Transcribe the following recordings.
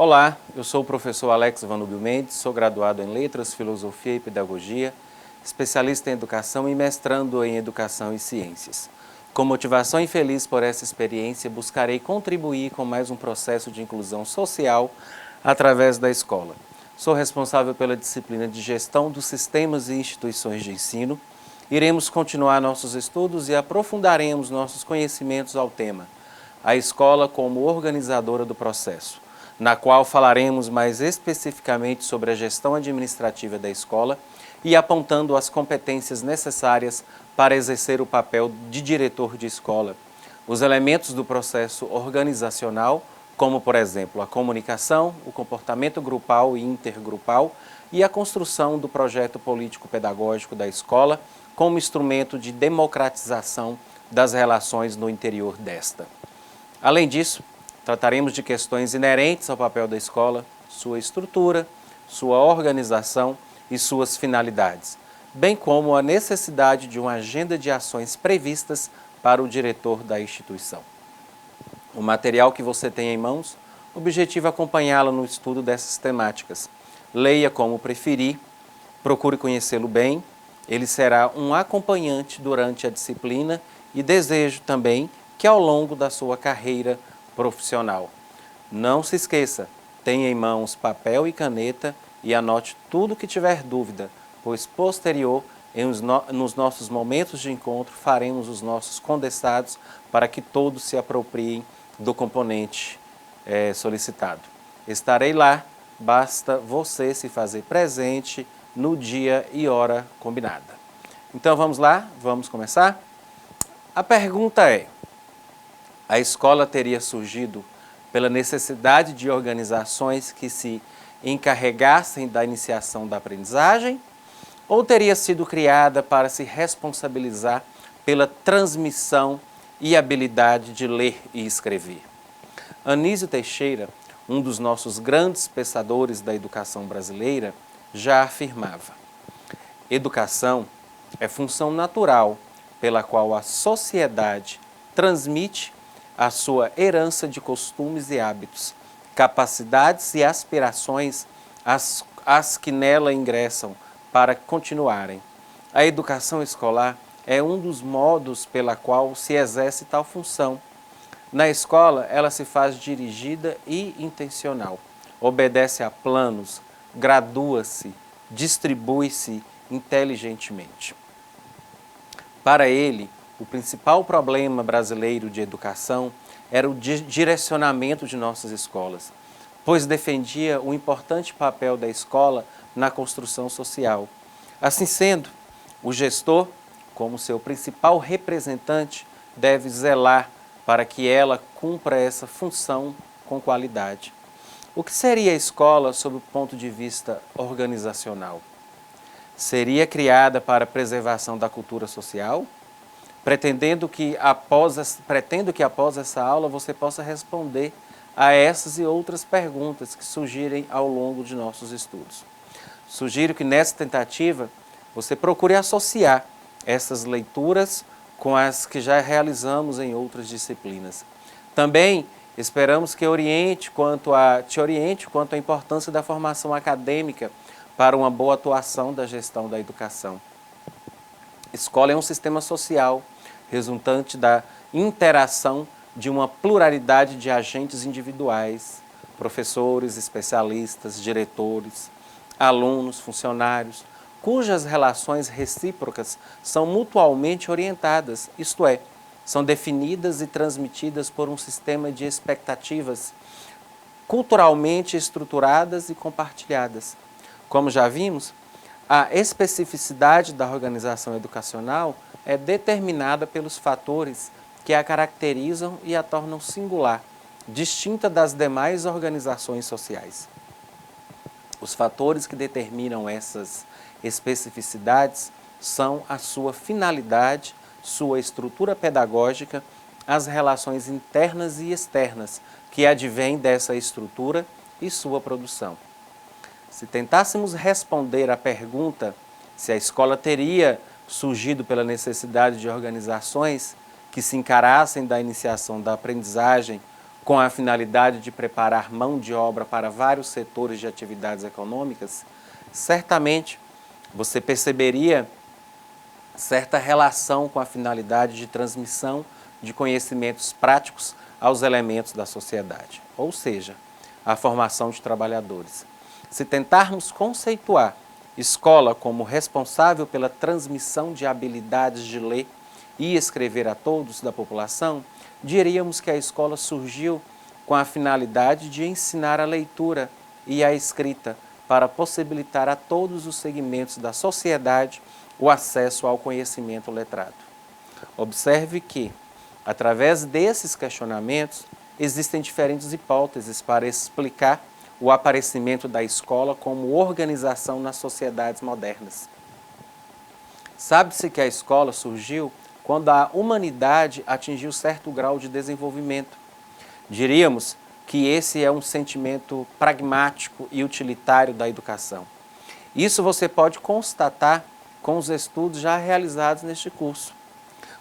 Olá, eu sou o professor Alex Vanúbio Mendes, sou graduado em Letras, Filosofia e Pedagogia, especialista em Educação e mestrando em Educação e Ciências. Com motivação e feliz por essa experiência, buscarei contribuir com mais um processo de inclusão social através da escola. Sou responsável pela disciplina de Gestão dos Sistemas e Instituições de Ensino. Iremos continuar nossos estudos e aprofundaremos nossos conhecimentos ao tema A Escola como Organizadora do Processo, na qual falaremos mais especificamente sobre a gestão administrativa da escola e apontando as competências necessárias para exercer o papel de diretor de escola, os elementos do processo organizacional, como, por exemplo, a comunicação, o comportamento grupal e intergrupal e a construção do projeto político-pedagógico da escola como instrumento de democratização das relações no interior desta. Além disso, trataremos de questões inerentes ao papel da escola, sua estrutura, sua organização e suas finalidades, bem como a necessidade de uma agenda de ações previstas para o diretor da instituição. O material que você tem em mãos, objetivo acompanhá-lo no estudo dessas temáticas. Leia como preferir, procure conhecê-lo bem, ele será um acompanhante durante a disciplina e desejo também que ao longo da sua carreira profissional. Não se esqueça, tenha em mãos papel e caneta e anote tudo que tiver dúvida, pois posterior, nos nossos momentos de encontro, faremos os nossos condensados para que todos se apropriem do componente solicitado. Estarei lá, basta você se fazer presente no dia e hora combinada. Então vamos lá, vamos começar? A pergunta é: a escola teria surgido pela necessidade de organizações que se encarregassem da iniciação da aprendizagem ou teria sido criada para se responsabilizar pela transmissão e habilidade de ler e escrever? Anísio Teixeira, um dos nossos grandes pensadores da educação brasileira, já afirmava: educação é função natural pela qual a sociedade transmite a sua herança de costumes e hábitos, capacidades e aspirações às que nela ingressam para continuarem. A educação escolar é um dos modos pela qual se exerce tal função. Na escola, ela se faz dirigida e intencional, obedece a planos, gradua-se, distribui-se inteligentemente. Para ele, o principal problema brasileiro de educação era o direcionamento de nossas escolas, pois defendia o importante papel da escola na construção social. Assim sendo, o gestor, como seu principal representante, deve zelar para que ela cumpra essa função com qualidade. O que seria a escola sob o ponto de vista organizacional? Seria criada para a preservação da cultura social? Pretendo que após essa aula você possa responder a essas e outras perguntas que surgirem ao longo de nossos estudos. Sugiro que nessa tentativa você procure associar essas leituras com as que já realizamos em outras disciplinas. Também esperamos que te oriente quanto à importância da formação acadêmica para uma boa atuação da gestão da educação. Escola é um sistema social resultante da interação de uma pluralidade de agentes individuais, professores, especialistas, diretores, alunos, funcionários, cujas relações recíprocas são mutualmente orientadas, isto é, são definidas e transmitidas por um sistema de expectativas culturalmente estruturadas e compartilhadas. Como já vimos, a especificidade da organização educacional é determinada pelos fatores que a caracterizam e a tornam singular, distinta das demais organizações sociais. Os fatores que determinam essas especificidades são a sua finalidade, sua estrutura pedagógica, as relações internas e externas que advêm dessa estrutura e sua produção. Se tentássemos responder à pergunta se a escola teria surgido pela necessidade de organizações que se encarassem da iniciação da aprendizagem com a finalidade de preparar mão de obra para vários setores de atividades econômicas, certamente você perceberia certa relação com a finalidade de transmissão de conhecimentos práticos aos elementos da sociedade, ou seja, a formação de trabalhadores. Se tentarmos conceituar escola como responsável pela transmissão de habilidades de ler e escrever a todos da população, diríamos que a escola surgiu com a finalidade de ensinar a leitura e a escrita para possibilitar a todos os segmentos da sociedade o acesso ao conhecimento letrado. Observe que, através desses questionamentos, existem diferentes hipóteses para explicar o aparecimento da escola como organização nas sociedades modernas. Sabe-se que a escola surgiu quando a humanidade atingiu certo grau de desenvolvimento. Diríamos que esse é um sentimento pragmático e utilitário da educação. Isso você pode constatar com os estudos já realizados neste curso.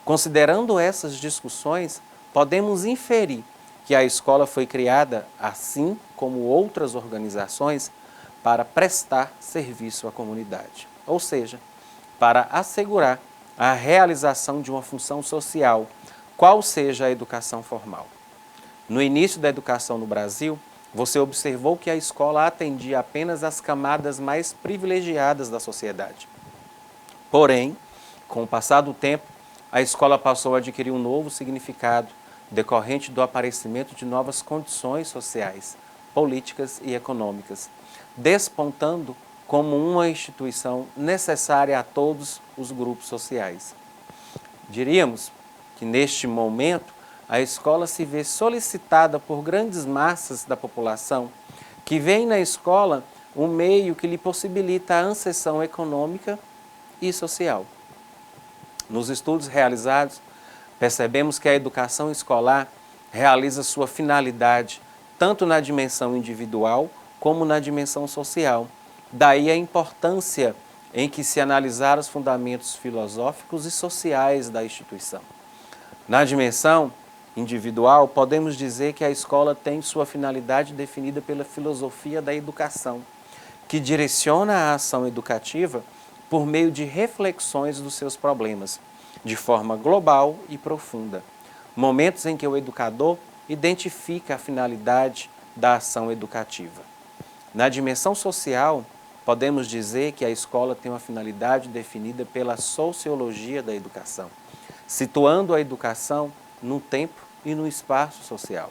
Considerando essas discussões, podemos inferir que a escola foi criada, assim como outras organizações, para prestar serviço à comunidade, ou seja, para assegurar a realização de uma função social, qual seja a educação formal. No início da educação no Brasil, você observou que a escola atendia apenas as camadas mais privilegiadas da sociedade. Porém, com o passar do tempo, a escola passou a adquirir um novo significado, decorrente do aparecimento de novas condições sociais, políticas e econômicas, despontando como uma instituição necessária a todos os grupos sociais. Diríamos que, neste momento, a escola se vê solicitada por grandes massas da população, que veem na escola um meio que lhe possibilita a ascensão econômica e social. Nos estudos realizados, percebemos que a educação escolar realiza sua finalidade tanto na dimensão individual como na dimensão social. Daí a importância em que se analisar os fundamentos filosóficos e sociais da instituição. Na dimensão individual, podemos dizer que a escola tem sua finalidade definida pela filosofia da educação, que direciona a ação educativa por meio de reflexões dos seus problemas, de forma global e profunda. Momentos em que o educador identifica a finalidade da ação educativa. Na dimensão social, podemos dizer que a escola tem uma finalidade definida pela sociologia da educação, situando a educação no tempo e no espaço social.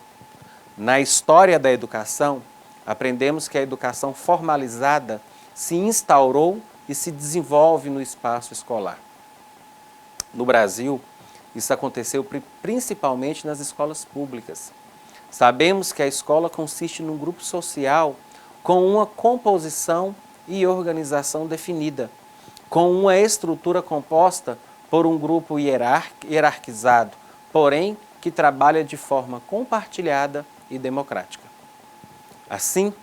Na história da educação, aprendemos que a educação formalizada se instaurou e se desenvolve no espaço escolar. No Brasil, isso aconteceu principalmente nas escolas públicas. Sabemos que a escola consiste num grupo social com uma composição e organização definida, com uma estrutura composta por um grupo hierarquizado, porém que trabalha de forma compartilhada e democrática. Assim,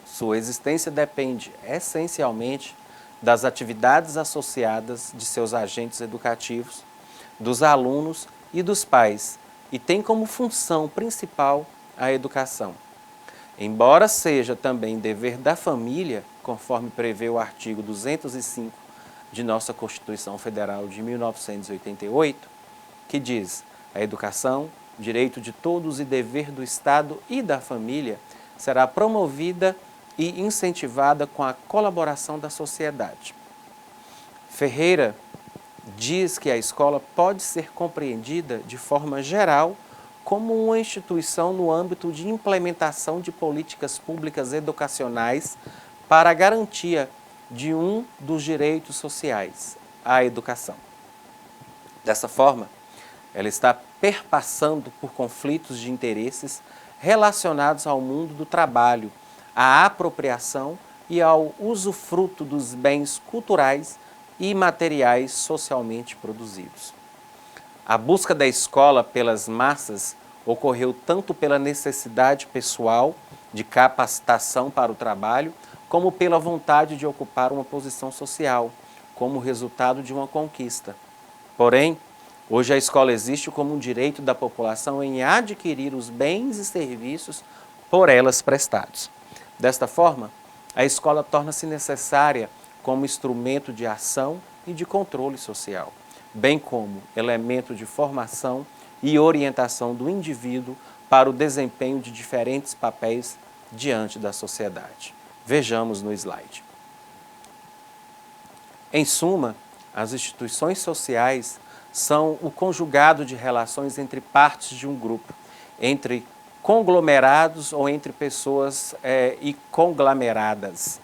sua existência depende essencialmente das atividades associadas de seus agentes educativos, dos alunos e dos pais, e tem como função principal a educação. Embora seja também dever da família, conforme prevê o artigo 205 de nossa Constituição Federal de 1988, que diz: a educação, direito de todos e dever do Estado e da família, será promovida e incentivada com a colaboração da sociedade. Ferreira diz que a escola pode ser compreendida de forma geral como uma instituição no âmbito de implementação de políticas públicas educacionais para a garantia de um dos direitos sociais, a educação. Dessa forma, ela está perpassando por conflitos de interesses relacionados ao mundo do trabalho, à apropriação e ao usufruto dos bens culturais e materiais socialmente produzidos. A busca da escola pelas massas ocorreu tanto pela necessidade pessoal de capacitação para o trabalho, como pela vontade de ocupar uma posição social, como resultado de uma conquista. Porém, Hoje a escola existe como um direito da população em adquirir os bens e serviços por elas prestados. Desta forma, a escola torna-se necessária como instrumento de ação e de controle social, bem como elemento de formação e orientação do indivíduo para o desempenho de diferentes papéis diante da sociedade. Vejamos no slide. Em suma, as instituições sociais são o conjugado de relações entre partes de um grupo, entre conglomerados ou entre pessoas e conglomeradas.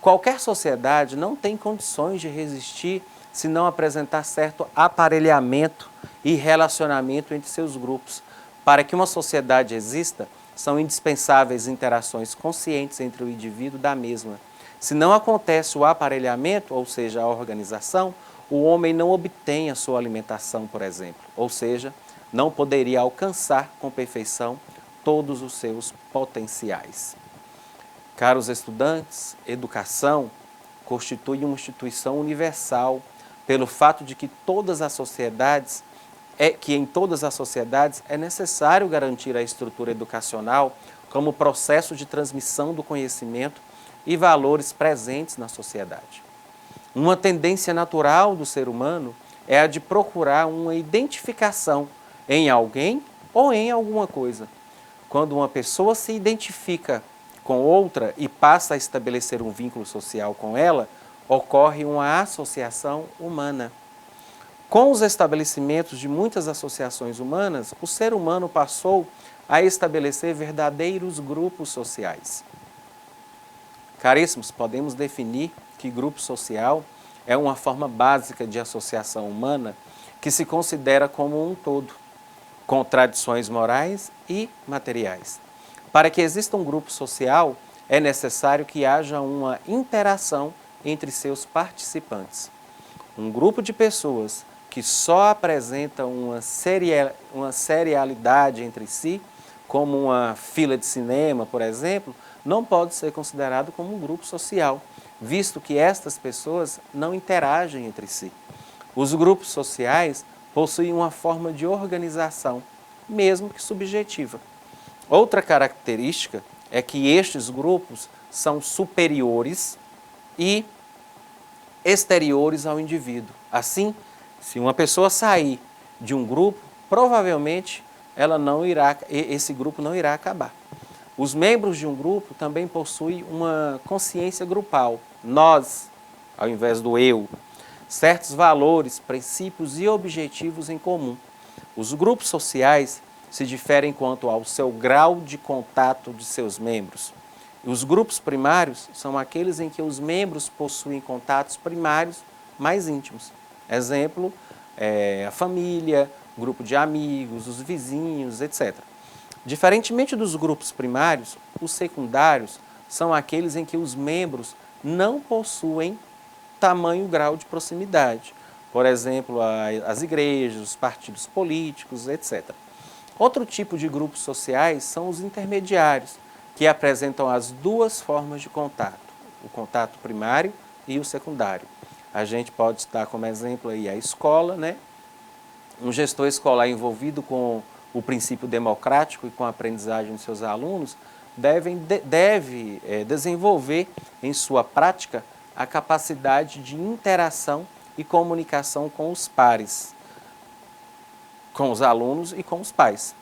Qualquer sociedade não tem condições de resistir se não apresentar certo aparelhamento e relacionamento entre seus grupos. Para que uma sociedade exista, são indispensáveis interações conscientes entre o indivíduo da mesma. Se não acontece o aparelhamento, ou seja, a organização, o homem não obtém a sua alimentação, por exemplo, ou seja, não poderia alcançar com perfeição todos os seus potenciais. Caros estudantes, educação constitui uma instituição universal pelo fato de que em todas as sociedades é necessário garantir a estrutura educacional como processo de transmissão do conhecimento e valores presentes na sociedade. Uma tendência natural do ser humano é a de procurar uma identificação em alguém ou em alguma coisa. Quando uma pessoa se identifica com outra e passa a estabelecer um vínculo social com ela, ocorre uma associação humana. Com os estabelecimentos de muitas associações humanas, o ser humano passou a estabelecer verdadeiros grupos sociais. Caríssimos, podemos definir que grupo social é uma forma básica de associação humana que se considera como um todo, com tradições morais e materiais. Para que exista um grupo social, é necessário que haja uma interação entre seus participantes. Um grupo de pessoas que só apresenta uma serialidade entre si, como uma fila de cinema, por exemplo, não pode ser considerado como um grupo social, visto que estas pessoas não interagem entre si. Os grupos sociais possuem uma forma de organização, mesmo que subjetiva. Outra característica é que estes grupos são superiores e exteriores ao indivíduo. Assim, se uma pessoa sair de um grupo, provavelmente esse grupo não irá acabar. Os membros de um grupo também possuem uma consciência grupal, nós, ao invés do eu, certos valores, princípios e objetivos em comum. Os grupos sociais se diferem quanto ao seu grau de contato de seus membros. Os grupos primários são aqueles em que os membros possuem contatos primários mais íntimos. Exemplo, a família, grupo de amigos, os vizinhos, etc. Diferentemente dos grupos primários, os secundários são aqueles em que os membros não possuem tamanho grau de proximidade. Por exemplo, as igrejas, os partidos políticos, etc. Outro tipo de grupos sociais são os intermediários, que apresentam as duas formas de contato, o contato primário e o secundário. A gente pode citar como exemplo aí a escola, né? Um gestor escolar envolvido com o princípio democrático e com a aprendizagem de seus alunos deve desenvolver em sua prática a capacidade de interação e comunicação com os pares, com os alunos e com os pais.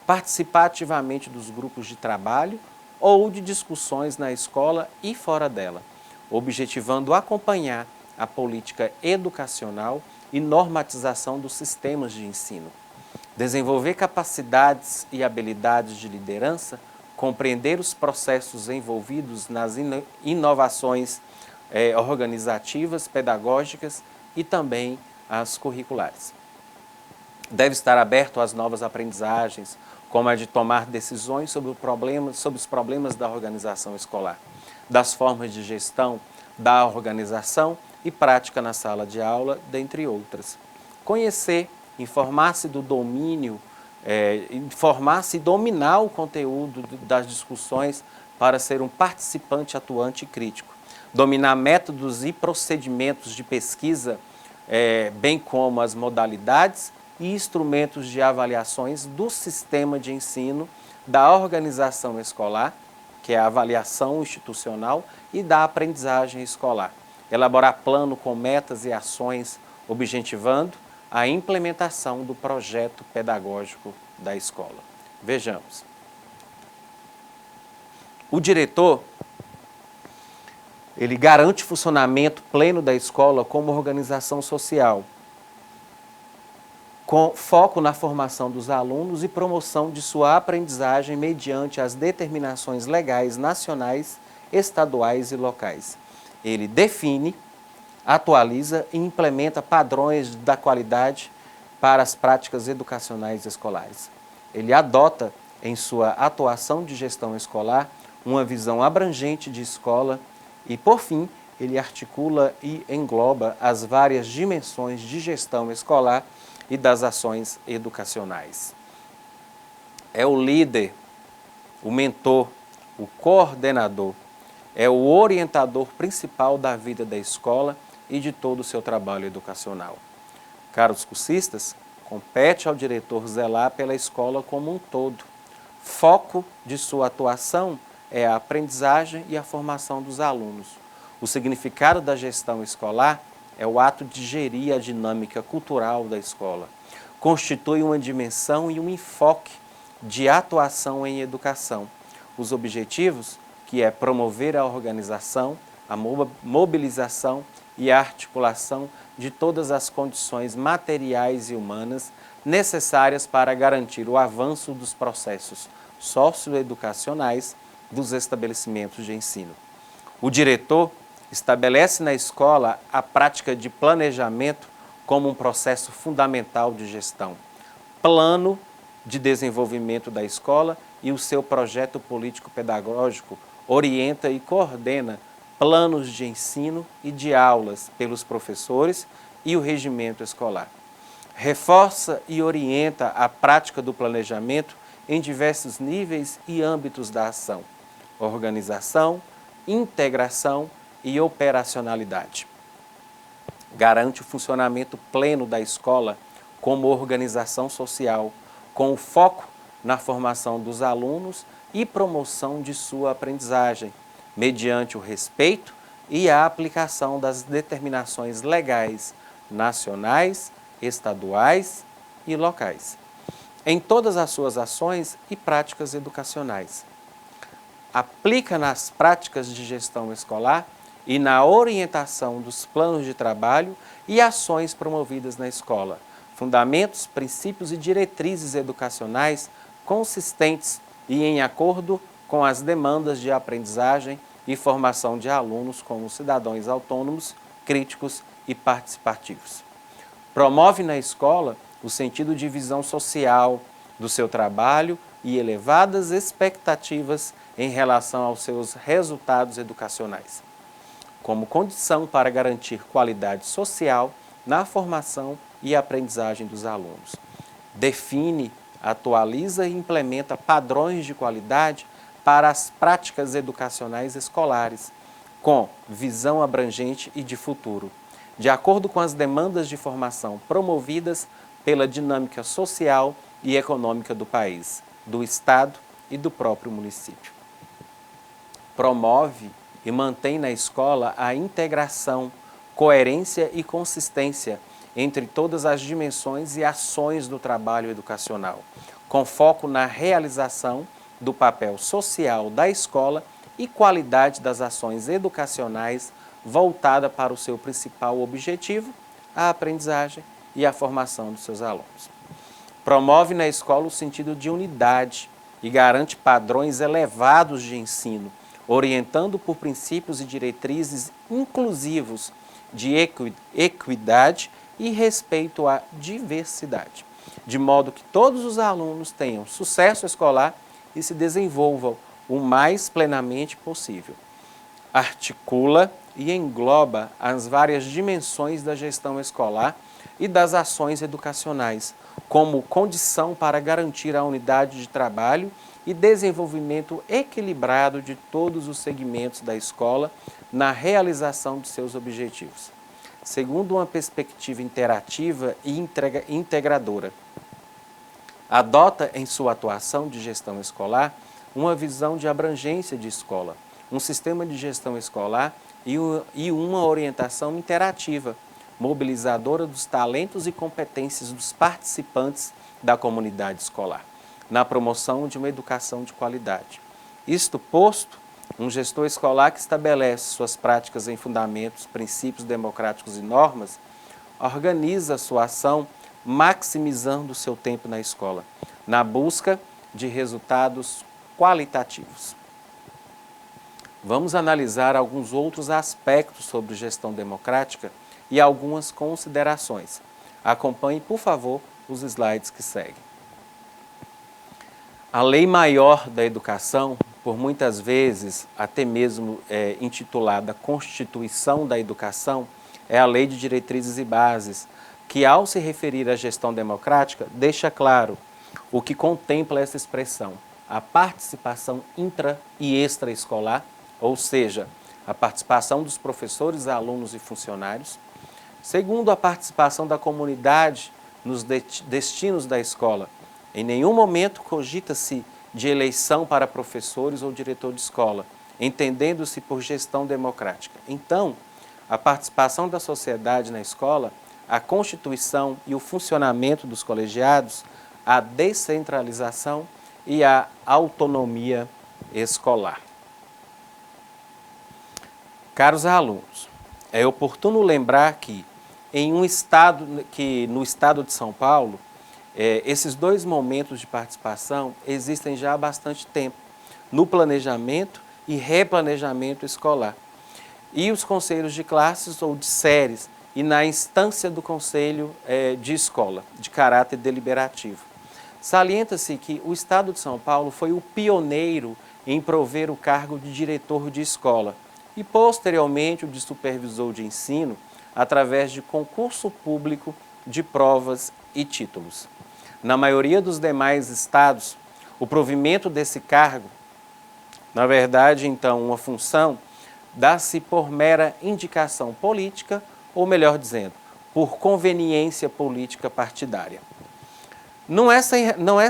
Participar ativamente dos grupos de trabalho ou de discussões na escola e fora dela, objetivando acompanhar a política educacional e normatização dos sistemas de ensino. Desenvolver capacidades e habilidades de liderança, compreender os processos envolvidos nas inovações organizativas, pedagógicas e também as curriculares. Deve estar aberto às novas aprendizagens, como a de tomar decisões sobre os problemas da organização escolar, das formas de gestão, da organização e prática na sala de aula, dentre outras. Conhecer, informar-se do domínio, informar-se e dominar o conteúdo das discussões para ser um participante atuante e crítico. Dominar métodos e procedimentos de pesquisa, bem como as modalidades e instrumentos de avaliações do sistema de ensino, da organização escolar, que é a avaliação institucional, e da aprendizagem escolar. Elaborar plano com metas e ações objetivando a implementação do projeto pedagógico da escola. Vejamos. O diretor, ele garante o funcionamento pleno da escola como organização social, com foco na formação dos alunos e promoção de sua aprendizagem mediante as determinações legais nacionais, estaduais e locais. Ele define, atualiza e implementa padrões da qualidade para as práticas educacionais escolares. Ele adota, em sua atuação de gestão escolar, uma visão abrangente de escola e, por fim, ele articula e engloba as várias dimensões de gestão escolar e das ações educacionais. É o líder, o mentor, o coordenador, é o orientador principal da vida da escola e de todo o seu trabalho educacional. Caros cursistas, compete ao diretor zelar pela escola como um todo. Foco de sua atuação é a aprendizagem e a formação dos alunos. O significado da gestão escolar é o ato de gerir a dinâmica cultural da escola. Constitui uma dimensão e um enfoque de atuação em educação. Os objetivos, que é promover a organização, a mobilização e a articulação de todas as condições materiais e humanas necessárias para garantir o avanço dos processos socioeducacionais dos estabelecimentos de ensino. O diretor estabelece na escola a prática de planejamento como um processo fundamental de gestão. Plano de desenvolvimento da escola e o seu projeto político-pedagógico orienta e coordena planos de ensino e de aulas pelos professores e o regimento escolar. Reforça e orienta a prática do planejamento em diversos níveis e âmbitos da ação: organização, integração e operacionalidade. Garante o funcionamento pleno da escola como organização social, com o foco na formação dos alunos e promoção de sua aprendizagem, mediante o respeito e a aplicação das determinações legais nacionais, estaduais e locais, em todas as suas ações e práticas educacionais. Aplica nas práticas de gestão escolar e na orientação dos planos de trabalho e ações promovidas na escola, fundamentos, princípios e diretrizes educacionais consistentes e em acordo com as demandas de aprendizagem e formação de alunos como cidadãos autônomos, críticos e participativos. Promove na escola o sentido de visão social do seu trabalho e elevadas expectativas em relação aos seus resultados educacionais, como condição para garantir qualidade social na formação e aprendizagem dos alunos. Define, atualiza e implementa padrões de qualidade para as práticas educacionais escolares, com visão abrangente e de futuro, de acordo com as demandas de formação promovidas pela dinâmica social e econômica do país, do Estado e do próprio município. Promove e mantém na escola a integração, coerência e consistência entre todas as dimensões e ações do trabalho educacional, com foco na realização do papel social da escola e qualidade das ações educacionais voltada para o seu principal objetivo, a aprendizagem e a formação dos seus alunos. Promove na escola o sentido de unidade e garante padrões elevados de ensino, orientando por princípios e diretrizes inclusivos de equidade e respeito à diversidade, de modo que todos os alunos tenham sucesso escolar e se desenvolvam o mais plenamente possível. Articula e engloba as várias dimensões da gestão escolar e das ações educacionais, como condição para garantir a unidade de trabalho e desenvolvimento equilibrado de todos os segmentos da escola na realização de seus objetivos. segundo uma perspectiva interativa e integradora. Adota em sua atuação de gestão escolar uma visão de abrangência de escola, um sistema de gestão escolar e uma orientação interativa, mobilizadora dos talentos e competências dos participantes da comunidade escolar, na promoção de uma educação de qualidade. Isto posto, um gestor escolar que estabelece suas práticas em fundamentos, princípios democráticos e normas, organiza sua ação maximizando o seu tempo na escola, na busca de resultados qualitativos. Vamos analisar alguns outros aspectos sobre gestão democrática e algumas considerações. Acompanhe, por favor, os slides que seguem. A lei maior da educação, por muitas vezes até mesmo intitulada Constituição da Educação, é a Lei de Diretrizes e Bases, que ao se referir à gestão democrática, deixa claro o que contempla essa expressão, a participação intra e extraescolar, ou seja, a participação dos professores, alunos e funcionários. Segundo, a participação da comunidade nos destinos da escola. Em nenhum momento cogita-se de eleição para professores ou diretor de escola, entendendo-se por gestão democrática. Então, a participação da sociedade na escola, a constituição e o funcionamento dos colegiados, a descentralização e a autonomia escolar. Caros alunos, é oportuno lembrar que no estado de São Paulo, esses dois momentos de participação existem já há bastante tempo, no planejamento e replanejamento escolar. E os conselhos de classes ou de séries e na instância do conselho de escola, de caráter deliberativo. Salienta-se que o Estado de São Paulo foi o pioneiro em prover o cargo de diretor de escola e, posteriormente, o de supervisor de ensino através de concurso público de provas e títulos. Na maioria dos demais estados, o provimento desse cargo, na verdade, então, uma função, dá-se por mera indicação política, ou melhor dizendo, por conveniência política partidária. Não é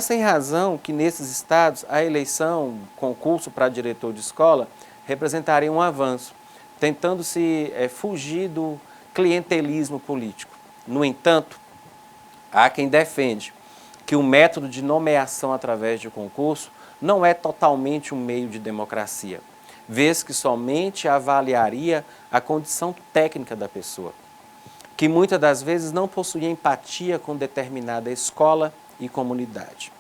sem razão que nesses estados a eleição, concurso para diretor de escola, representaria um avanço, tentando-se fugir do clientelismo político. No entanto, há quem defende que o método de nomeação através de concurso não é totalmente um meio de democracia, vez que somente avaliaria a condição técnica da pessoa, que muitas das vezes não possuía empatia com determinada escola e comunidade.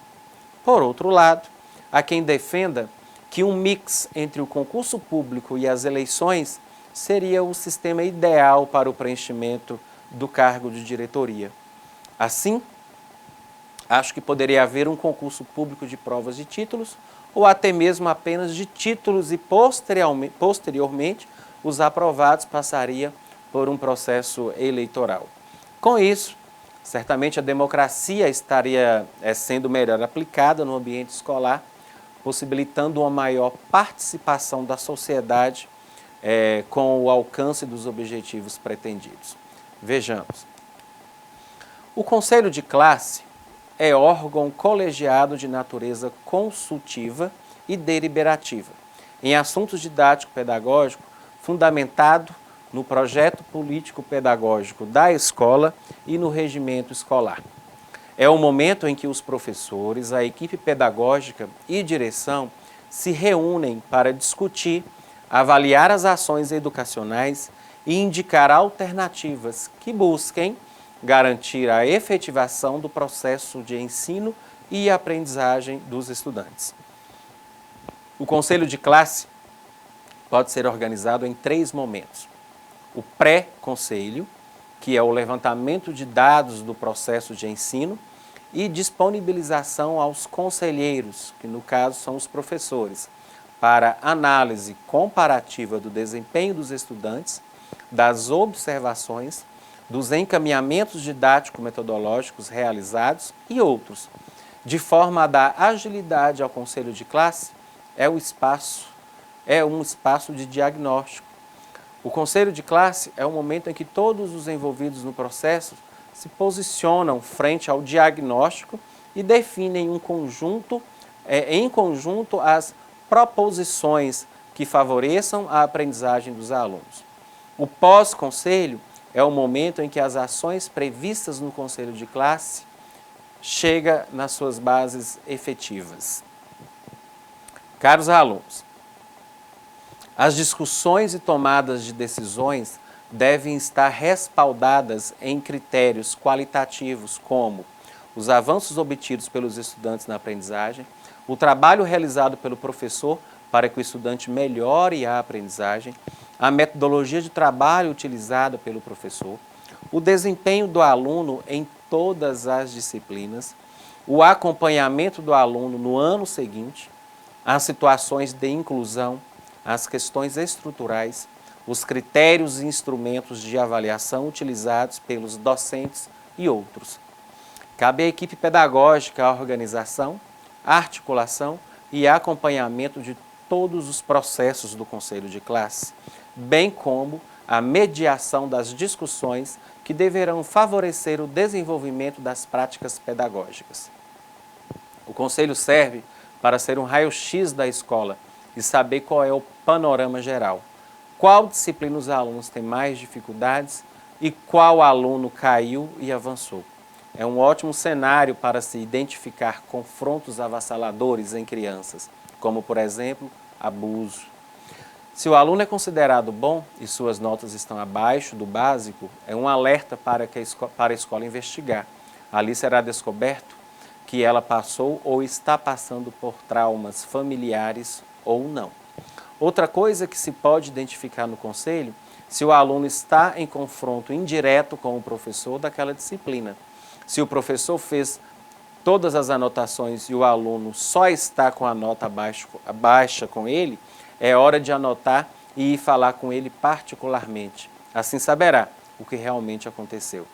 Por outro lado, há quem defenda que um mix entre o concurso público e as eleições seria o sistema ideal para o preenchimento do cargo de diretoria. Assim, acho que poderia haver um concurso público de provas de títulos ou até mesmo apenas de títulos e posteriormente os aprovados passariam por um processo eleitoral. Com isso, certamente a democracia estaria sendo melhor aplicada no ambiente escolar, possibilitando uma maior participação da sociedade com o alcance dos objetivos pretendidos. Vejamos. O Conselho de Classe é órgão colegiado de natureza consultiva e deliberativa, em assuntos didático-pedagógico, fundamentado no projeto político-pedagógico da escola e no regimento escolar. É o momento em que os professores, a equipe pedagógica e direção se reúnem para discutir, avaliar as ações educacionais e indicar alternativas que busquem garantir a efetivação do processo de ensino e aprendizagem dos estudantes. O conselho de classe pode ser organizado em 3 momentos. O pré-conselho, que é o levantamento de dados do processo de ensino e disponibilização aos conselheiros, que no caso são os professores, para análise comparativa do desempenho dos estudantes, das observações, dos encaminhamentos didático-metodológicos realizados e outros. De forma a dar agilidade ao conselho de classe, é um espaço de diagnóstico, O conselho de classe é o momento em que todos os envolvidos no processo se posicionam frente ao diagnóstico e definem em conjunto as proposições que favoreçam a aprendizagem dos alunos. O pós-conselho é o momento em que as ações previstas no conselho de classe chegam nas suas bases efetivas. Caros alunos, as discussões e tomadas de decisões devem estar respaldadas em critérios qualitativos como os avanços obtidos pelos estudantes na aprendizagem, o trabalho realizado pelo professor para que o estudante melhore a aprendizagem, a metodologia de trabalho utilizada pelo professor, o desempenho do aluno em todas as disciplinas, o acompanhamento do aluno no ano seguinte, as situações de inclusão, as questões estruturais, os critérios e instrumentos de avaliação utilizados pelos docentes e outros. Cabe à equipe pedagógica a organização, a articulação e acompanhamento de todos os processos do conselho de classe, bem como a mediação das discussões que deverão favorecer o desenvolvimento das práticas pedagógicas. O conselho serve para ser um raio-x da escola e saber qual é o panorama geral. Qual disciplina os alunos têm mais dificuldades e qual aluno caiu e avançou. É um ótimo cenário para se identificar confrontos avassaladores em crianças, como, por exemplo, abuso. Se o aluno é considerado bom e suas notas estão abaixo do básico, é um alerta para a escola investigar. Ali será descoberto que ela passou ou está passando por traumas familiares ou não. Outra coisa que se pode identificar no conselho, se o aluno está em confronto indireto com o professor daquela disciplina. Se o professor fez todas as anotações e o aluno só está com a nota baixa com ele, é hora de anotar e ir falar com ele particularmente. Assim saberá o que realmente aconteceu.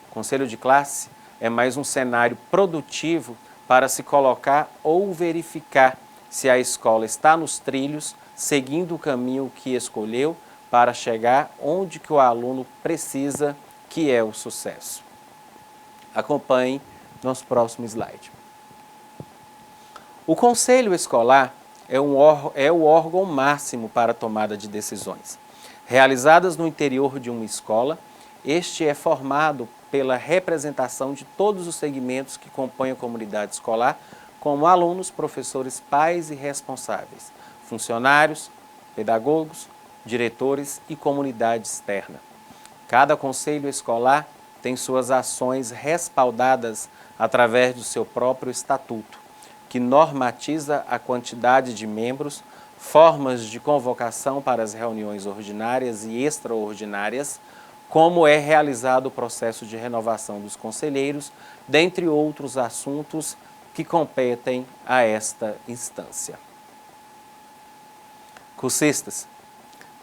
O conselho de classe é mais um cenário produtivo para se colocar ou verificar se a escola está nos trilhos, seguindo o caminho que escolheu para chegar onde que o aluno precisa, que é o sucesso. Acompanhe nosso próximo slide. O conselho escolar é o órgão máximo para a tomada de decisões. Realizadas no interior de uma escola, este é formado pela representação de todos os segmentos que compõem a comunidade escolar, como alunos, professores, pais e responsáveis, funcionários, pedagogos, diretores e comunidade externa. Cada conselho escolar tem suas ações respaldadas através do seu próprio estatuto, que normatiza a quantidade de membros, formas de convocação para as reuniões ordinárias e extraordinárias, como é realizado o processo de renovação dos conselheiros, dentre outros assuntos que competem a esta instância. Cursistas,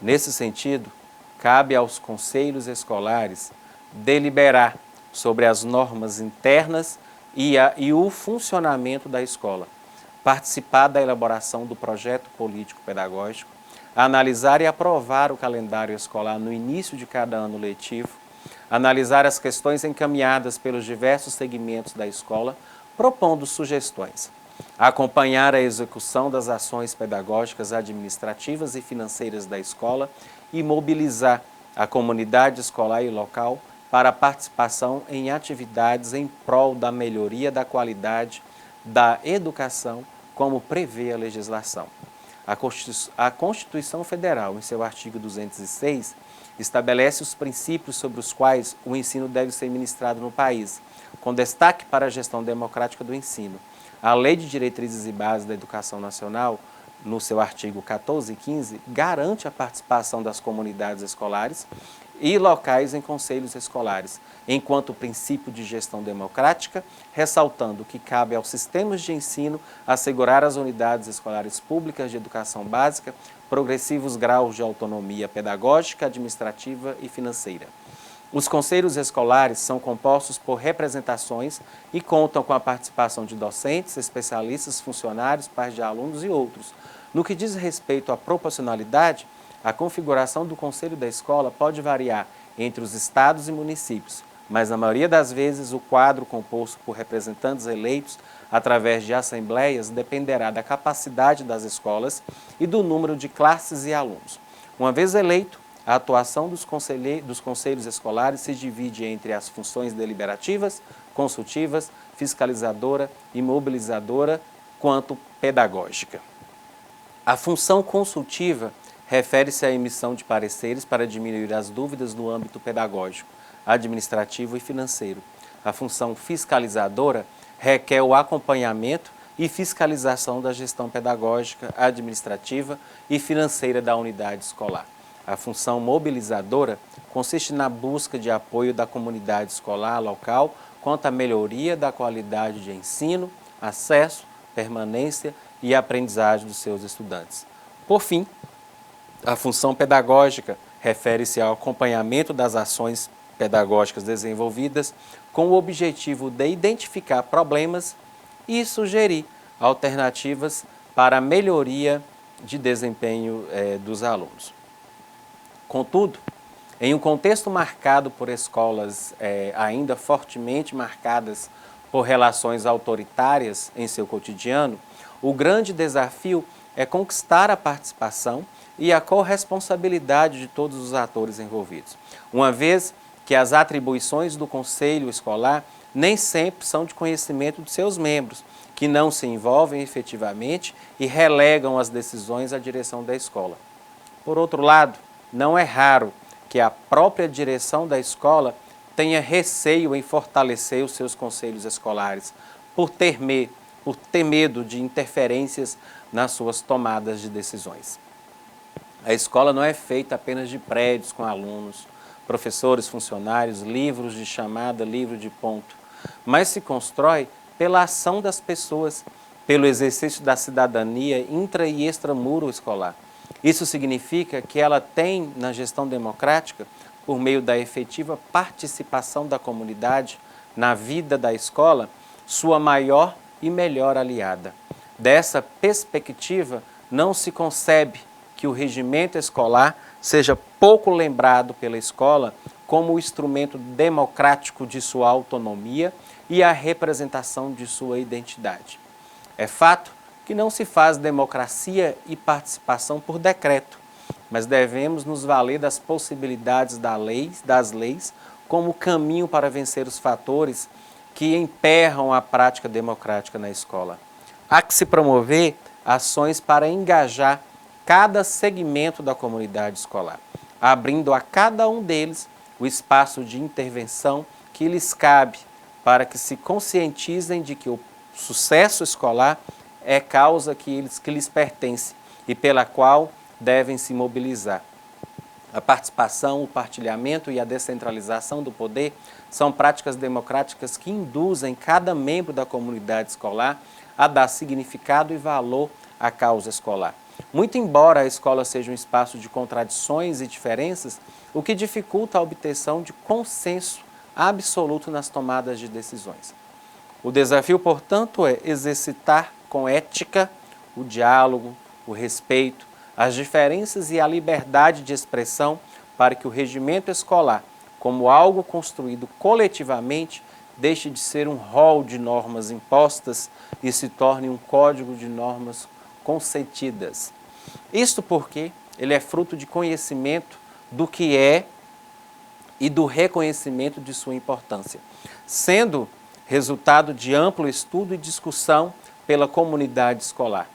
nesse sentido, cabe aos conselhos escolares deliberar sobre as normas internas e o funcionamento da escola, participar da elaboração do projeto político-pedagógico, analisar e aprovar o calendário escolar no início de cada ano letivo, analisar as questões encaminhadas pelos diversos segmentos da escola, propondo sugestões, acompanhar a execução das ações pedagógicas, administrativas e financeiras da escola e mobilizar a comunidade escolar e local para a participação em atividades em prol da melhoria da qualidade da educação, como prevê a legislação. A Constituição Federal, em seu artigo 206, estabelece os princípios sobre os quais o ensino deve ser ministrado no país, com destaque para a gestão democrática do ensino. A Lei de Diretrizes e Bases da Educação Nacional, no seu artigo 14 e 15, garante a participação das comunidades escolares e locais em conselhos escolares, enquanto princípio de gestão democrática, ressaltando que cabe aos sistemas de ensino assegurar às unidades escolares públicas de educação básica progressivos graus de autonomia pedagógica, administrativa e financeira. Os conselhos escolares são compostos por representações e contam com a participação de docentes, especialistas, funcionários, pais de alunos e outros. No que diz respeito à proporcionalidade, a configuração do conselho da escola pode variar entre os estados e municípios, mas na maioria das vezes o quadro composto por representantes eleitos através de assembleias dependerá da capacidade das escolas e do número de classes e alunos. Uma vez eleito, a atuação dos conselhos escolares se divide entre as funções deliberativas, consultivas, fiscalizadora e mobilizadora, quanto pedagógica. A função consultiva refere-se à emissão de pareceres para diminuir as dúvidas no âmbito pedagógico, administrativo e financeiro. A função fiscalizadora requer o acompanhamento e fiscalização da gestão pedagógica, administrativa e financeira da unidade escolar. A função mobilizadora consiste na busca de apoio da comunidade escolar local quanto à melhoria da qualidade de ensino, acesso, permanência e aprendizagem dos seus estudantes. Por fim, a função pedagógica refere-se ao acompanhamento das ações pedagógicas desenvolvidas com o objetivo de identificar problemas e sugerir alternativas para a melhoria de desempenho dos alunos. Contudo, em um contexto marcado por escolas ainda fortemente marcadas por relações autoritárias em seu cotidiano, o grande desafio é conquistar a participação e a corresponsabilidade de todos os atores envolvidos, uma vez que as atribuições do conselho escolar nem sempre são de conhecimento de seus membros, que não se envolvem efetivamente e relegam as decisões à direção da escola. Por outro lado, não é raro que a própria direção da escola tenha receio em fortalecer os seus conselhos escolares, por ter medo de interferências nas suas tomadas de decisões. A escola não é feita apenas de prédios com alunos, professores, funcionários, livros de chamada, livro de ponto, mas se constrói pela ação das pessoas, pelo exercício da cidadania intra e extramuro escolar. Isso significa que ela tem, na gestão democrática, por meio da efetiva participação da comunidade na vida da escola, sua maior e melhor aliada. Dessa perspectiva, não se concebe que o regimento escolar seja pouco lembrado pela escola como o instrumento democrático de sua autonomia e a representação de sua identidade. É fato que não se faz democracia e participação por decreto, mas devemos nos valer das possibilidades das leis como caminho para vencer os fatores que emperram a prática democrática na escola. Há que se promover ações para engajar cada segmento da comunidade escolar, abrindo a cada um deles o espaço de intervenção que lhes cabe para que se conscientizem de que o sucesso escolar é causa que lhes pertence e pela qual devem se mobilizar. A participação, o partilhamento e a descentralização do poder são práticas democráticas que induzem cada membro da comunidade escolar a dar significado e valor à causa escolar. Muito embora a escola seja um espaço de contradições e diferenças, o que dificulta a obtenção de consenso absoluto nas tomadas de decisões. O desafio, portanto, é exercitar com ética o diálogo, o respeito, as diferenças e a liberdade de expressão para que o regimento escolar, como algo construído coletivamente, deixe de ser um rol de normas impostas e se torne um código de normas consentidas. Isto porque ele é fruto de conhecimento do que é e do reconhecimento de sua importância, sendo resultado de amplo estudo e discussão pela comunidade escolar.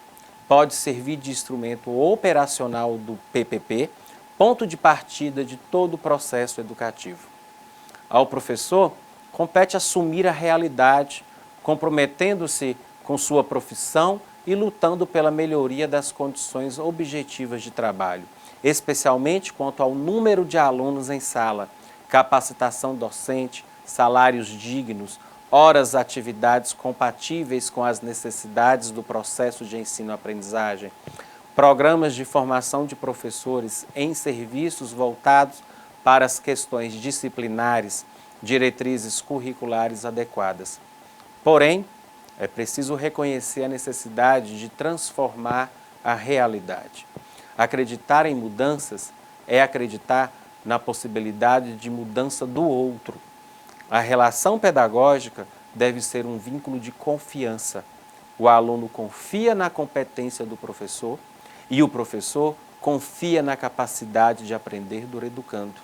Pode servir de instrumento operacional do PPP, ponto de partida de todo o processo educativo. Ao professor, compete assumir a realidade, comprometendo-se com sua profissão e lutando pela melhoria das condições objetivas de trabalho, especialmente quanto ao número de alunos em sala, capacitação docente, salários dignos, horas atividades compatíveis com as necessidades do processo de ensino-aprendizagem, programas de formação de professores em serviços voltados para as questões disciplinares, diretrizes curriculares adequadas. Porém, é preciso reconhecer a necessidade de transformar a realidade. Acreditar em mudanças é acreditar na possibilidade de mudança do outro. A relação pedagógica deve ser um vínculo de confiança. O aluno confia na competência do professor e o professor confia na capacidade de aprender do educando.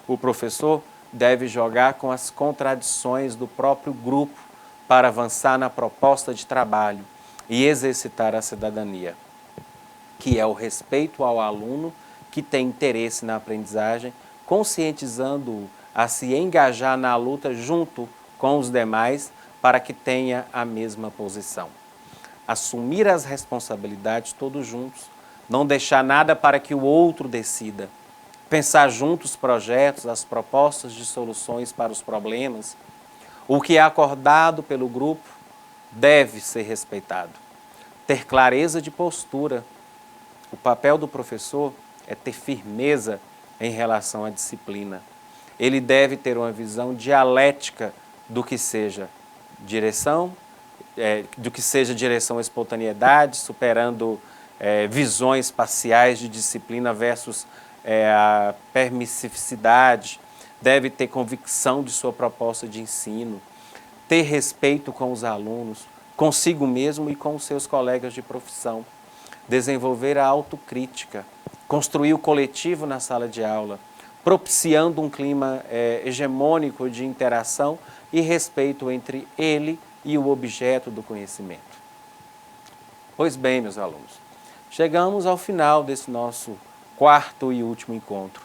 O professor deve jogar com as contradições do próprio grupo para avançar na proposta de trabalho e exercitar a cidadania, que é o respeito ao aluno que tem interesse na aprendizagem, conscientizando-o a se engajar na luta junto com os demais para que tenha a mesma posição. Assumir as responsabilidades todos juntos, não deixar nada para que o outro decida. Pensar juntos os projetos, as propostas de soluções para os problemas. O que é acordado pelo grupo deve ser respeitado. Ter clareza de postura. O papel do professor é ter firmeza em relação à disciplina. Ele deve ter uma visão dialética do que seja direção espontaneidade, superando visões parciais de disciplina versus a permissividade. Deve ter convicção de sua proposta de ensino, ter respeito com os alunos, consigo mesmo e com os seus colegas de profissão, desenvolver a autocrítica, construir o coletivo na sala de aula, propiciando um clima hegemônico de interação e respeito entre ele e o objeto do conhecimento. Pois bem, meus alunos, chegamos ao final desse nosso quarto e último encontro.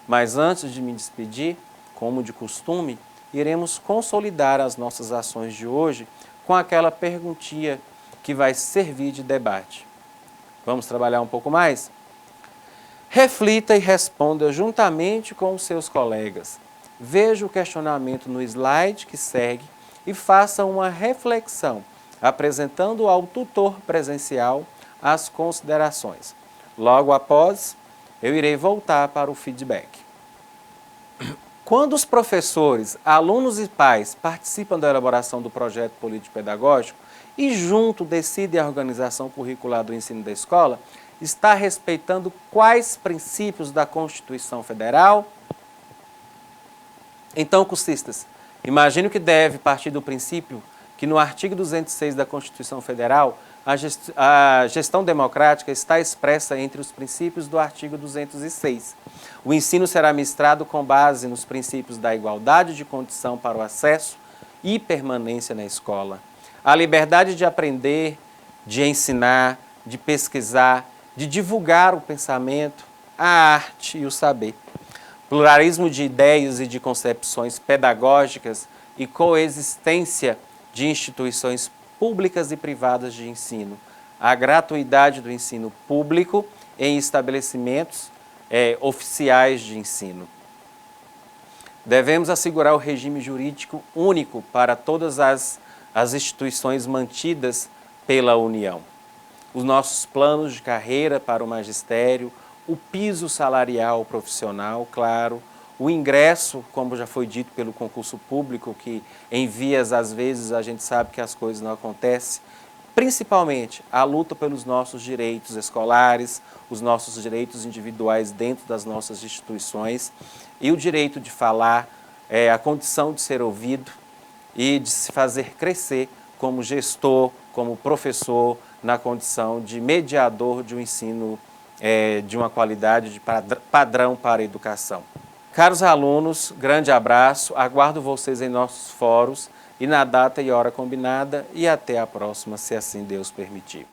Mas antes de me despedir, como de costume, iremos consolidar as nossas ações de hoje com aquela perguntinha que vai servir de debate. Vamos trabalhar um pouco mais? Reflita e responda juntamente com os seus colegas. Veja o questionamento no slide que segue e faça uma reflexão, apresentando ao tutor presencial as considerações. Logo após, eu irei voltar para o feedback. Quando os professores, alunos e pais participam da elaboração do projeto político-pedagógico e junto decidem a organização curricular do ensino da escola, está respeitando quais princípios da Constituição Federal? Então, cursistas, imagino que deve partir do princípio que no artigo 206 da Constituição Federal, a gestão democrática está expressa entre os princípios do artigo 206. O ensino será ministrado com base nos princípios da igualdade de condição para o acesso e permanência na escola. A liberdade de aprender, de ensinar, de pesquisar, de divulgar o pensamento, a arte e o saber. Pluralismo de ideias e de concepções pedagógicas e coexistência de instituições públicas e privadas de ensino. A gratuidade do ensino público em estabelecimentos oficiais de ensino. Devemos assegurar o regime jurídico único para todas as instituições mantidas pela União. Os nossos planos de carreira para o magistério, o piso salarial profissional, claro, o ingresso, como já foi dito, pelo concurso público, que em vias, às vezes, a gente sabe que as coisas não acontecem. Principalmente, a luta pelos nossos direitos escolares, os nossos direitos individuais dentro das nossas instituições e o direito de falar, a condição de ser ouvido e de se fazer crescer como gestor, como professor, na condição de mediador de um ensino de uma qualidade, de padrão para a educação. Caros alunos, grande abraço, aguardo vocês em nossos fóruns e na data e hora combinada e até a próxima, se assim Deus permitir.